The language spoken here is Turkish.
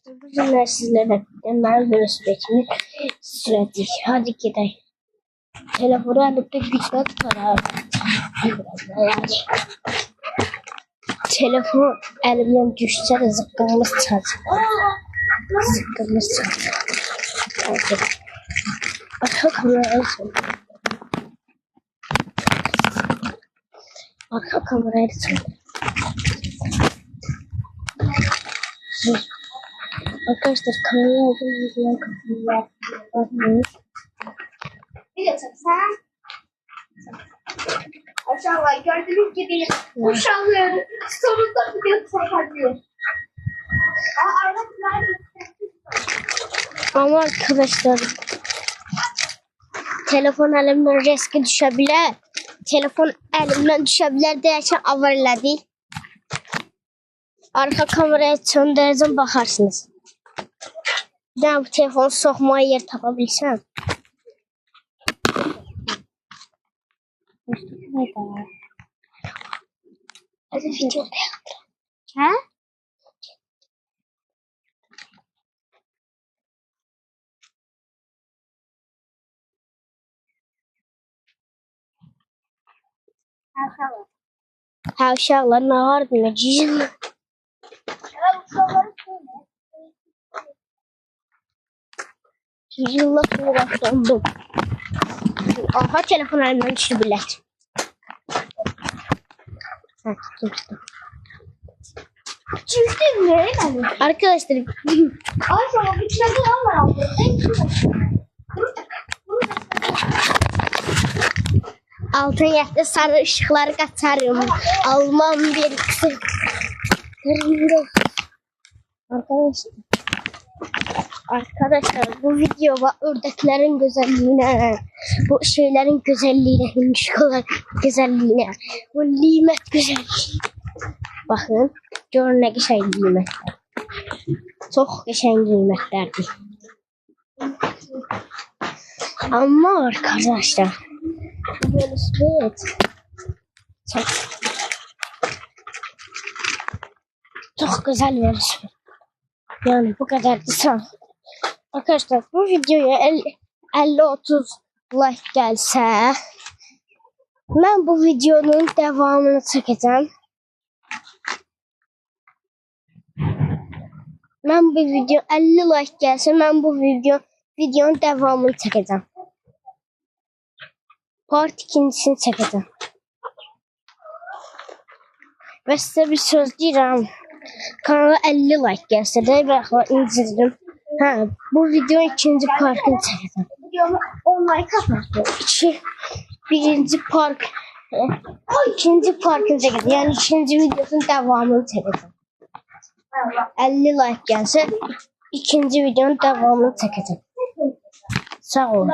Bu günler sizlerle ben velosipedimi sürdük. Hadi gidelim. Telefonu alıp da güzel para. Yani. Telefon elimden düşse de zıkkımız çalacak. Zıkkımız çalacak. Hadi. Arka kamerayı söyle. Arka kamerayı söyle. Arkadaşlar kamerayı aldım. Videoyu kapatmayın. Bir de sen aşağıya gördüğünüz gibi bu şalları sonunda video çekebilir. Ama arkadaşlar telefon elimden riske düşebilir. Telefon elimden düşebilir diye avarilə değil. Arka kameraya söndürəcəm bakarsınız. Bir daha bu telefonu sokmaya yer tapabilsem. Hadi video ha? Ha uşaqlar nə var deməyəcəyim. Yıllar sonra başlandım. Aha telefon elimden düştü bilet. Ha tuttum. Çifttin mi? Arkadaşlar. Ay sana bir tane daha var. Altın yerde sarı ışıkları kaçarım. Almam bir kısım. Arkadaşlar bu videoda ördeklerin güzelliğine, bu şeylerin güzelliğine, hümüşkolar güzelliğine, bu limet güzelliği. Bakın, görün ne güzel limetler. Çok güzel limetlerdi. Ama arkadaşlar, bu velosiped çok güzel velosiped. Yani bu kadar da arkadaşlar bu videoya 50-30 like gelse ben bu videonun devamını çekeceğim. Ben bu video 50 like gelse ben bu videonun devamını çekeceğim. Part 2'sini çekeceğim. Ve size bir söz deyirəm. Kanala 50 like gelse de ben incirdim. Ha, bu videonun ikinci parkını çekeceğim. Videomu 10 like atmıştı. İkinci parkını çekeceğim. Yani ikinci videonun devamını çekeceğim. 50 like gelse ikinci videonun devamını çekeceğim. Sağ olun.